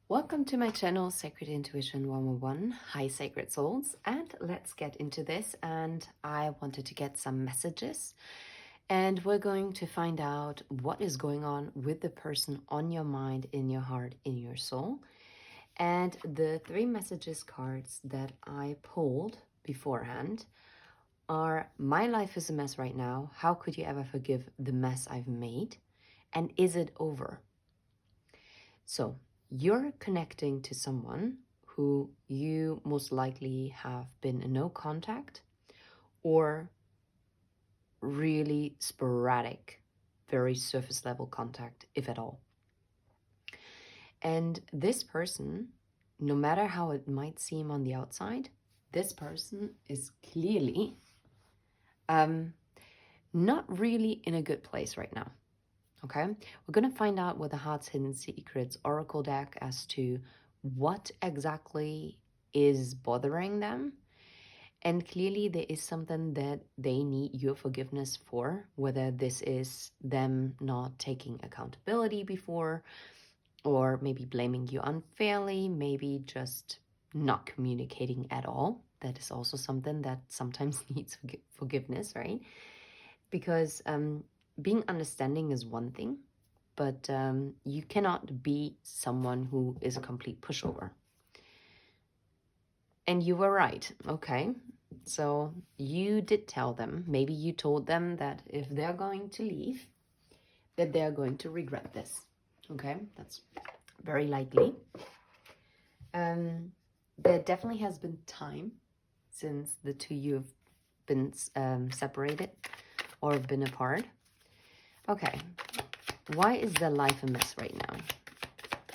Welcome to my channel, Sacred Intuition 101. Hi, Sacred Souls. And let's get into this. And I wanted to get some messages. And we're going to find out what is going on with the person on your mind, in your heart, in your soul. And the three messages cards that I pulled beforehand are: my life is a mess right now. How could you ever forgive the mess I've made? And is it over? So you're connecting to someone who you most likely have been in no contact or really sporadic, very surface level contact, if at all. And this person, no matter how it might seem on the outside, this person is clearly not really in a good place right now. Okay, we're going to find out with the Heart's Hidden Secrets Oracle deck as to what exactly is bothering them. And clearly there is something that they need your forgiveness for, whether this is them not taking accountability before, or maybe blaming you unfairly, maybe just not communicating at all. That is also something that sometimes needs forgiveness, right? Because being understanding is one thing, but you cannot be someone who is a complete pushover. And you were right, okay? So you did tell them, maybe you told them that if they're going to leave, that they're going to regret this, okay? That's very likely. There definitely has been time since the two of you have been separated or been apart. Okay, why is their life a mess right now?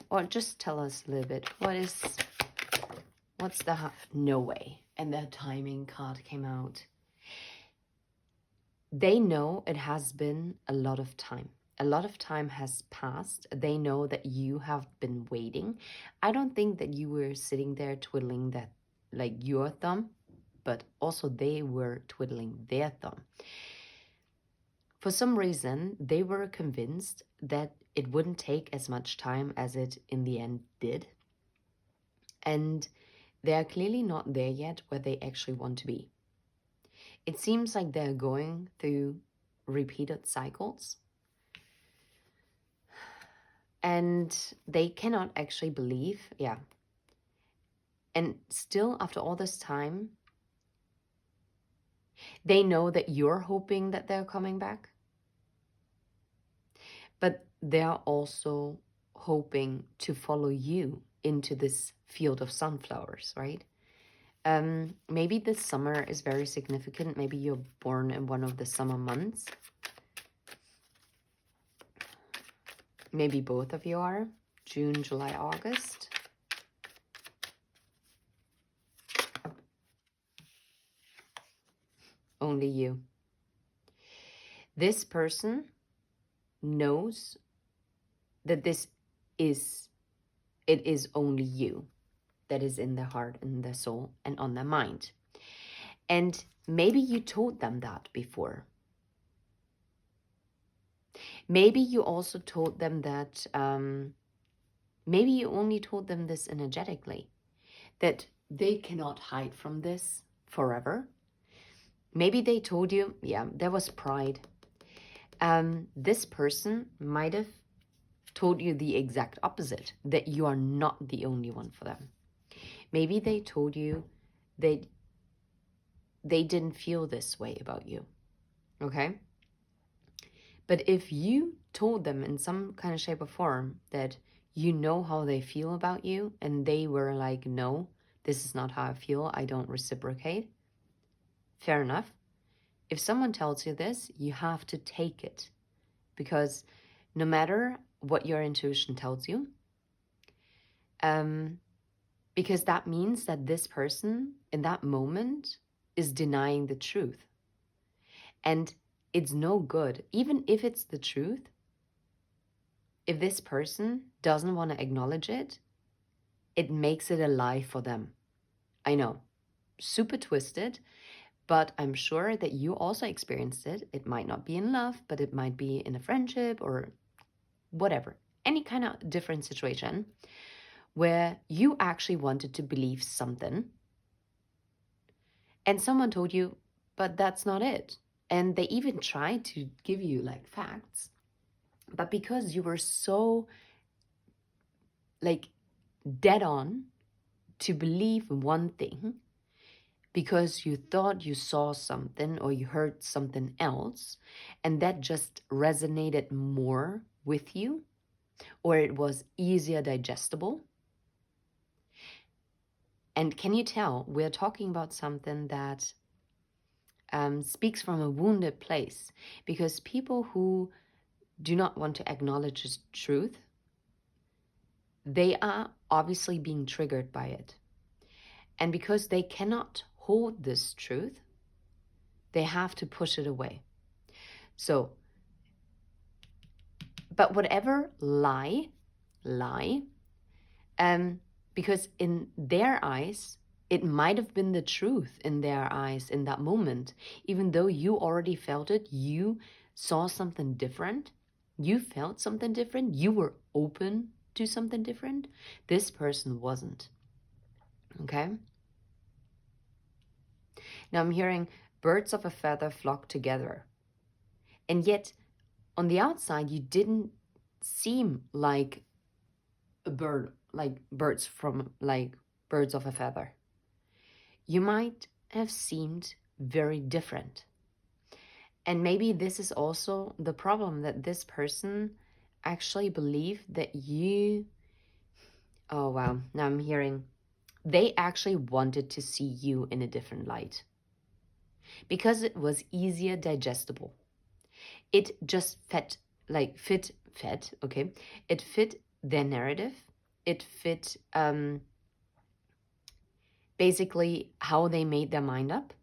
Or just tell us a little bit, what's the, no way. And the timing card came out. They know it has been a lot of time. A lot of time has passed. They know that you have been waiting. I don't think that you were sitting there twiddling that, like, your thumb, but also they were twiddling their thumb. For some reason, they were convinced that it wouldn't take as much time as it in the end did. And they are clearly not there yet where they actually want to be. It seems like they're going through repeated cycles. And they cannot actually believe, And still, after all this time, they know that you're hoping that they're coming back. But they're also hoping to follow you into this field of sunflowers, right? Maybe this summer is very significant. Maybe you're born in one of the summer months. Maybe both of you are. June, July, August. Only you. This person knows that it is only you that is in their heart and their soul and on their mind. And maybe you told them that before. Maybe you also told them that, maybe you only told them this energetically, that they cannot hide from this forever. Maybe they told you, there was pride. This person might have told you the exact opposite, that you are not the only one for them. Maybe they told you that they didn't feel this way about you, okay? But if you told them in some kind of shape or form that you know how they feel about you, and they were like, no, this is not how I feel, I don't reciprocate, fair enough. If someone tells you this, you have to take it, because no matter what your intuition tells you, because that means that this person in that moment is denying the truth. And it's no good, even if it's the truth, if this person doesn't want to acknowledge it, it makes it a lie for them. I know, super twisted, but I'm sure that you also experienced it. It might not be in love, but it might be in a friendship or whatever, any kind of different situation where you actually wanted to believe something and someone told you, but that's not it. And they even tried to give you like facts. But because you were so like dead on to believe one thing, because you thought you saw something or you heard something else, and that just resonated more with you, or it was easier digestible. And can you tell, we're talking about something that speaks from a wounded place, because people who do not want to acknowledge the truth, they are obviously being triggered by it. And because they cannot hold this truth, they have to push it away. So, but whatever lie, because in their eyes, it might have been the truth in their eyes in that moment. Even though you already felt it, you saw something different, you felt something different, you were open to something different. This person wasn't. Okay? Now I'm hearing birds of a feather flock together. And yet, on the outside, you didn't seem like a bird, like birds from like birds of a feather. You might have seemed very different. And maybe this is also the problem, that this person actually believed that you, oh wow, now I'm hearing, they actually wanted to see you in a different light because it was easier digestible. It just okay? It fit their narrative. It fit basically how they made their mind up.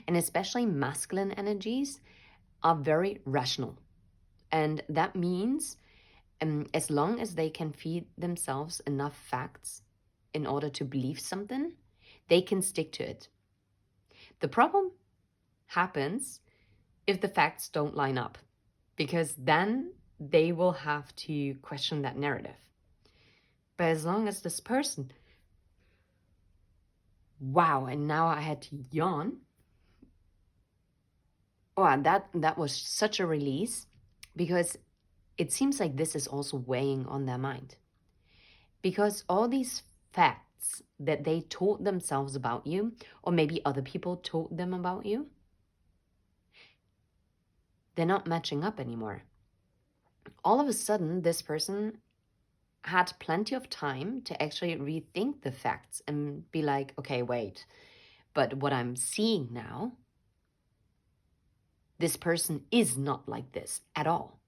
And especially masculine energies are very rational. And that means as long as they can feed themselves enough facts in order to believe something, they can stick to it. The problem happens if the facts don't line up, because then they will have to question that narrative. But as long as this person, wow, and now I had to yawn. Oh, and that was such a release, because it seems like this is also weighing on their mind. Because all these facts that they told themselves about you, or maybe other people told them about you, they're not matching up anymore. All of a sudden, this person had plenty of time to actually rethink the facts and be like, okay, wait, but what I'm seeing now, this person is not like this at all.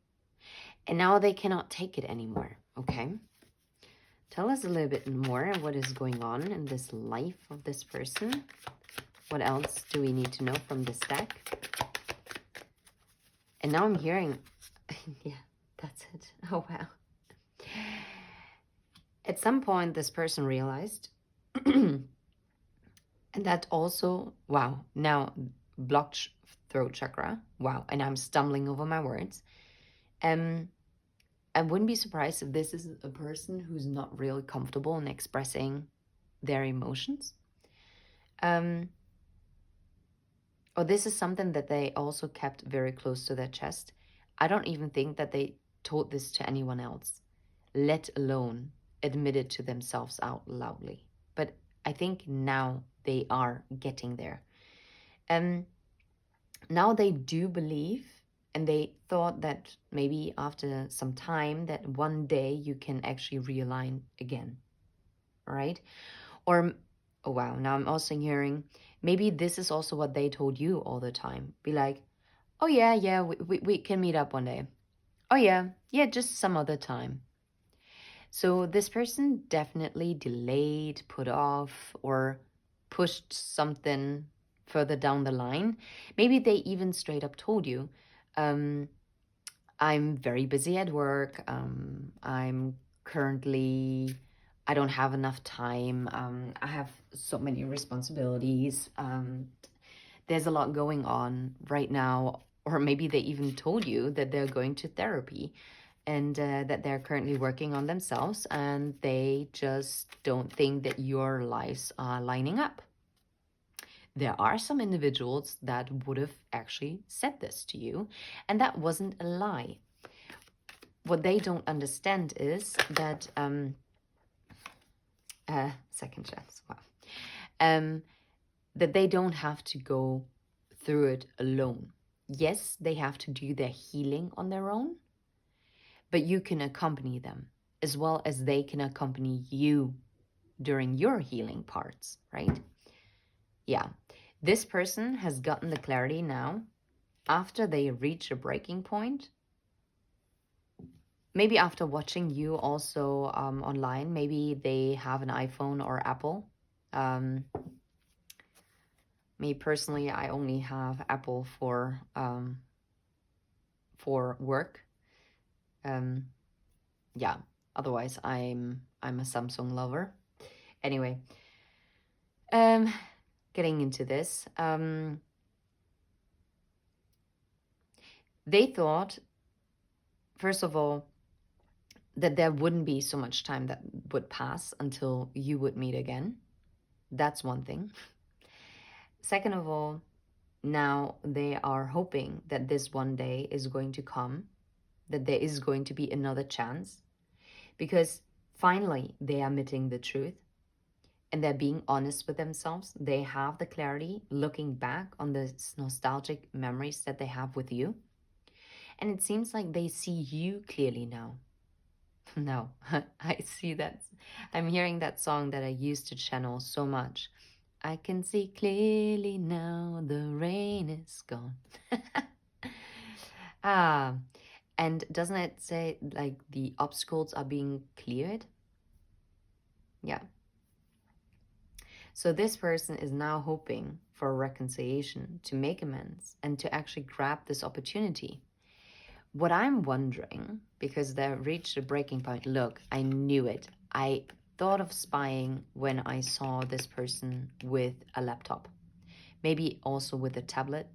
And now they cannot take it anymore, okay? Tell us a little bit more of what is going on in this life of this person. What else do we need to know from this deck? And now I'm hearing, yeah, that's it. Oh, wow. At some point, this person realized, and that also, wow, now blocked throat chakra. Wow, and I'm stumbling over my words. I wouldn't be surprised if this is a person who's not really comfortable in expressing their emotions. Or this is something that they also kept very close to their chest. I don't even think that they told this to anyone else, let alone admit it to themselves out loudly. But I think now they are getting there. Now they do believe, and they thought that maybe after some time that one day you can actually realign again, right? Or, oh wow, now I'm also hearing, maybe this is also what they told you all the time. Be like, oh yeah, we can meet up one day. Oh yeah, just some other time. So this person definitely delayed, put off, or pushed something further down the line. Maybe they even straight up told you, I'm very busy at work. I'm currently, I don't have enough time. I have so many responsibilities. There's a lot going on right now. Or maybe they even told you that they're going to therapy. and that they're currently working on themselves, and they just don't think that your lives are lining up. There are some individuals that would have actually said this to you, and that wasn't a lie. What they don't understand is that second chance, wow, that they don't have to go through it alone. Yes, they have to do their healing on their own, but you can accompany them as well as they can accompany you during your healing parts, right? Yeah, this person has gotten the clarity now after they reach a breaking point. Maybe after watching you also online, maybe they have an iPhone or Apple. Me personally, I only have Apple for work. Yeah, otherwise I'm a Samsung lover. Anyway, getting into this, they thought, first of all, that there wouldn't be so much time that would pass until you would meet again. That's one thing. Second of all, now they are hoping that this one day is going to come, that there is going to be another chance, because finally they are admitting the truth and they're being honest with themselves. They have the clarity looking back on the nostalgic memories that they have with you. And it seems like they see you clearly now. No, I see that. I'm hearing that song that I used to channel so much. I can see clearly now the rain is gone. And doesn't it say like the obstacles are being cleared? Yeah. So this person is now hoping for a reconciliation, to make amends, and to actually grab this opportunity. What I'm wondering, because they reached a breaking point, look, I knew it. I thought of spying when I saw this person with a laptop. Maybe also with a tablet.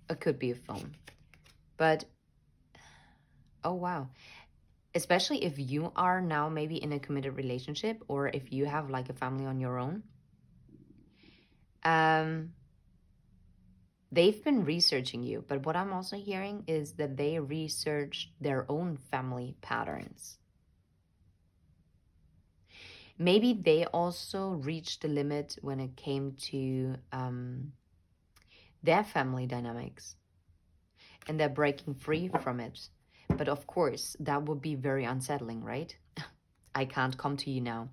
It could be a phone. But, oh wow. Especially if you are now maybe in a committed relationship, or if you have like a family on your own. They've been researching you, but what I'm also hearing is that they researched their own family patterns. Maybe they also reached the limit when it came to their family dynamics, and they're breaking free from it. But of course, that would be very unsettling, right? I can't come to you now.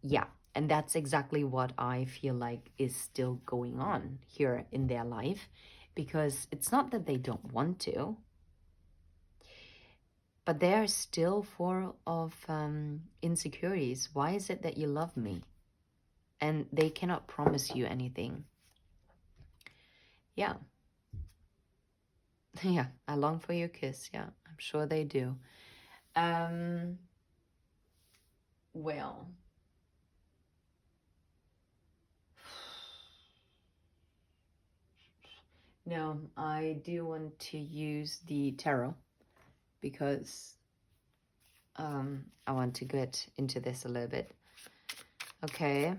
Yeah, and that's exactly what I feel like is still going on here in their life, because it's not that they don't want to, but they are still full of insecurities. Why is it that you love me? And they cannot promise you anything. Yeah. Yeah, I long for your kiss. Yeah, I'm sure they do. Well, no, I do want to use the tarot because I want to get into this a little bit. Okay.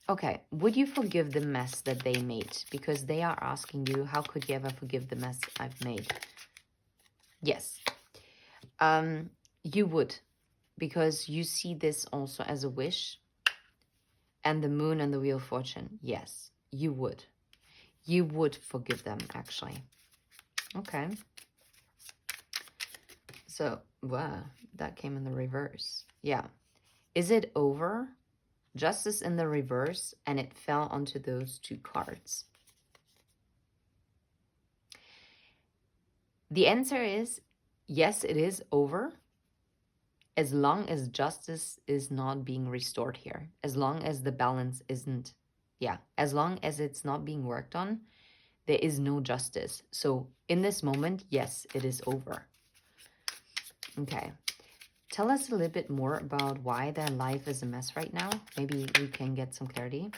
Okay, would you forgive the mess that they made? Because they are asking you, how could you ever forgive the mess I've made? Yes. You would, because you see this also as a wish. And the moon and the wheel of fortune, yes, you would. You would forgive them, actually. Okay. So, wow, that came in the reverse. Yeah. Is it over? Justice in the reverse, and it fell onto those two cards. The answer is, yes, it is over, as long as justice is not being restored here. As long as the balance isn't, as long as it's not being worked on, there is no justice. So in this moment, yes, it is over. Okay. Tell us a little bit more about why their life is a mess right now. Maybe we can get some clarity.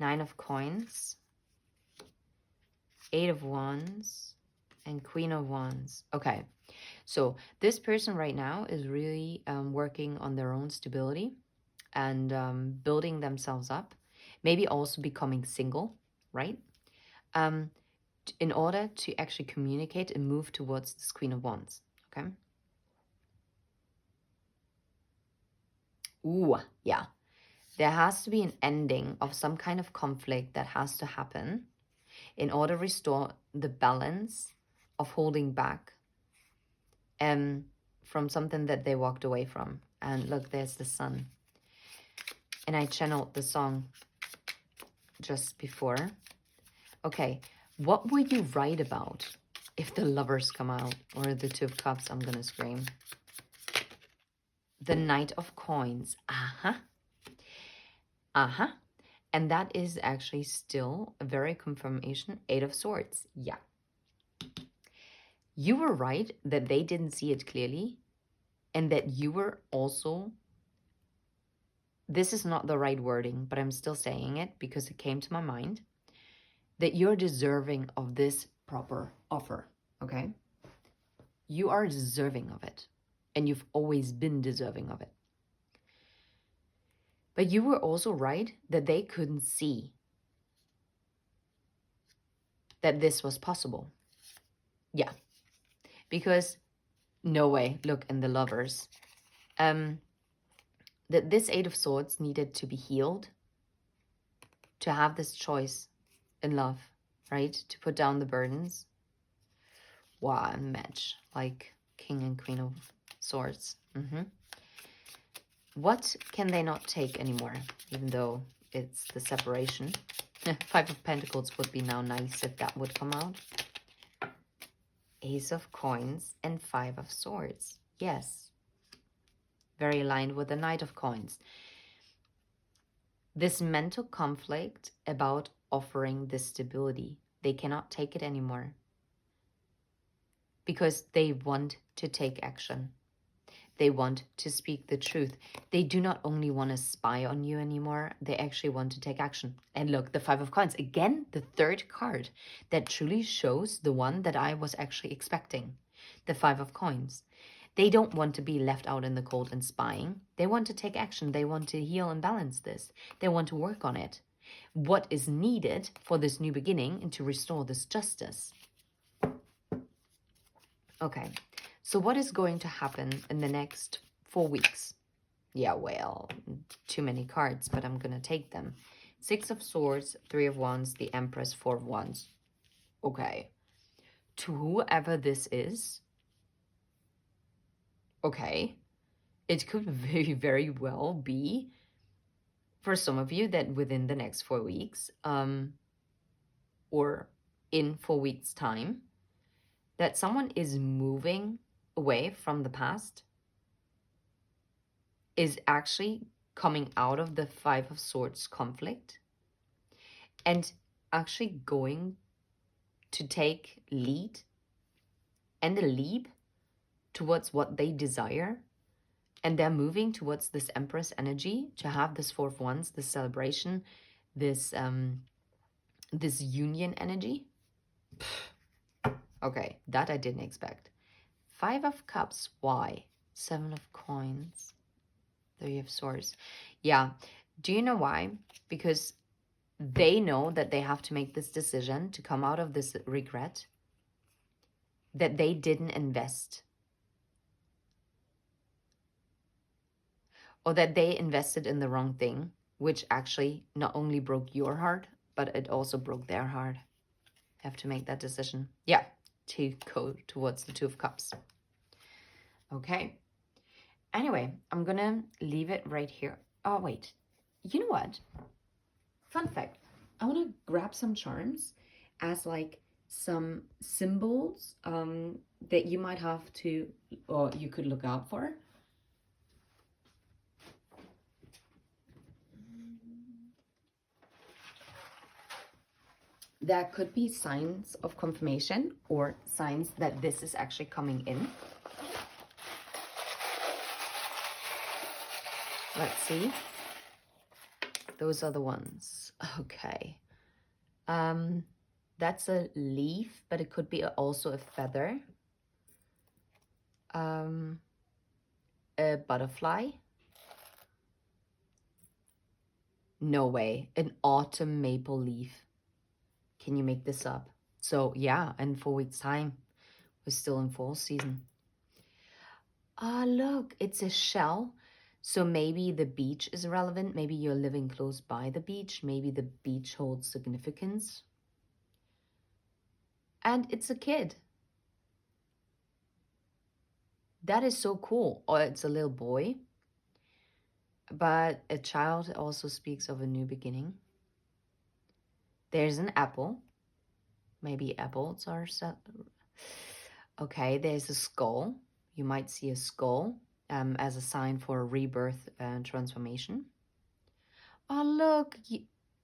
9 of Coins. 8 of Wands. and Queen of Wands. Okay, so this person right now is really working on their own stability and building themselves up, maybe also becoming single, right? Um, in order to actually communicate and move towards this Queen of Wands, okay? Ooh, yeah. There has to be an ending of some kind of conflict that has to happen in order to restore the balance of holding back from something that they walked away from. And look, there's the sun. And I channeled the song just before. Okay, what will you write about if the Lovers come out? Or the Two of Cups, I'm gonna scream. The Knight of Coins. Uh-huh. Uh-huh. And that is actually still a very confirmation. Eight of Swords. Yeah. You were right that they didn't see it clearly. And that you were also... This is not the right wording, but I'm still saying it because it came to my mind. That you're deserving of this proper offer. Okay? You are deserving of it. And you've always been deserving of it. But you were also right that they couldn't see that this was possible. Yeah. Because, no way, look, in the Lovers. That this Eight of Swords needed to be healed. To have this choice in love, right? To put down the burdens. Wow, and match. Like King and Queen of Swords. What can they not take anymore? Even though it's the separation. Five of Pentacles would be now nice if that would come out. Ace of Coins and Five of Swords. Yes. Very aligned with the Knight of Coins. This mental conflict about offering this stability. They cannot take it anymore. Because they want to take action. They want to speak the truth. They do not only want to spy on you anymore, they actually want to take action. And look, the Five of Coins. Again, the third card that truly shows the one that I was actually expecting. The Five of Coins. They don't want to be left out in the cold and spying. They want to take action. They want to heal and balance this. They want to work on it. What is needed for this new beginning and to restore this justice. Okay. So what is going to happen in the next 4 weeks? Yeah, well, too many cards, but I'm going to take them. Six of Swords, Three of Wands, the Empress, Four of Wands. Okay. To whoever this is, okay, it could very, very well be for some of you that within the next 4 weeks, or in 4 weeks' time, that someone is moving away from the past, is actually coming out of the Five of Swords conflict and actually going to take lead and a leap towards what they desire. And they're moving towards this Empress energy to have this Four of Wands, this celebration, this this union energy. Okay, that I didn't expect. Five of Cups, why? Seven of Coins, Three of Swords. Yeah, do you know why? Because they know that they have to make this decision to come out of this regret, that they didn't invest. Or that they invested in the wrong thing, which actually not only broke your heart, but it also broke their heart. Have to make that decision. Yeah, to go towards the Two of Cups. Okay. Anyway, I'm gonna leave it right here. Oh, wait. You know what? Fun fact. I want to grab some charms as like some symbols that you might have to, or you could look out for. There could be signs of confirmation or signs that this is actually coming in. Let's see. Those are the ones. Okay. That's a leaf, but it could be also a feather. A butterfly. No way. An autumn maple leaf. Can you make this up? So yeah, in 4 weeks time, we're still in fall season. Ah, look, it's a shell. So maybe the beach is relevant. Maybe you're living close by the beach. Maybe the beach holds significance. And it's a kid. That is so cool. Or it's a little boy. But a child also speaks of a new beginning. There's an apple. Maybe apples are... Okay, there's a skull. You might see a skull as a sign for rebirth and transformation. Oh, look,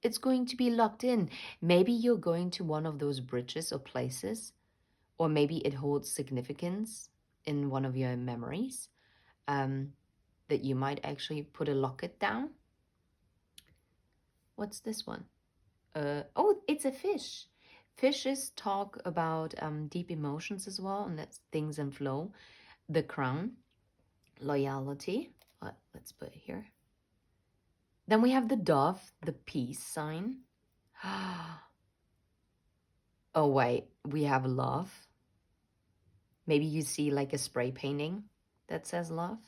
it's going to be locked in. Maybe you're going to one of those bridges or places, or maybe it holds significance in one of your memories that you might actually put a locket down. What's this one? Oh, it's a fish. Fishes talk about deep emotions as well, and that's things in flow. The crown, loyalty. Let's put it here. Then we have the dove, the peace sign. Oh, wait, we have love. Maybe you see like a spray painting that says love.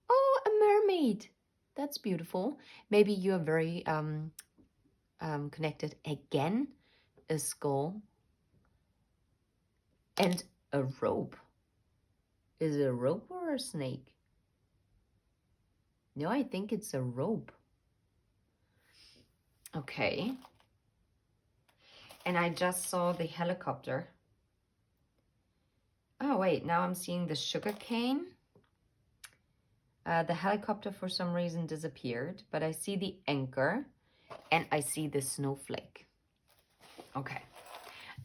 Oh, a mermaid. That's beautiful. Maybe you're very connected again. A skull. And a rope. Is it a rope or a snake? No, I think it's a rope. Okay. And I just saw the helicopter. Oh, wait, now I'm seeing the sugar cane. The helicopter for some reason disappeared, but I see the anchor and I see the snowflake. Okay.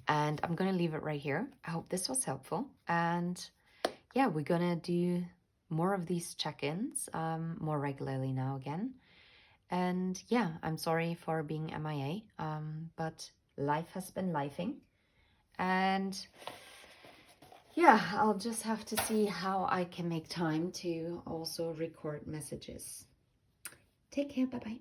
And I'm going to leave it right here. I hope this was helpful. And yeah, we're going to do more of these check-ins more regularly now again. And yeah, I'm sorry for being MIA, but life has been lifing. And yeah, I'll just have to see how I can make time to also record messages. Take care. Bye-bye.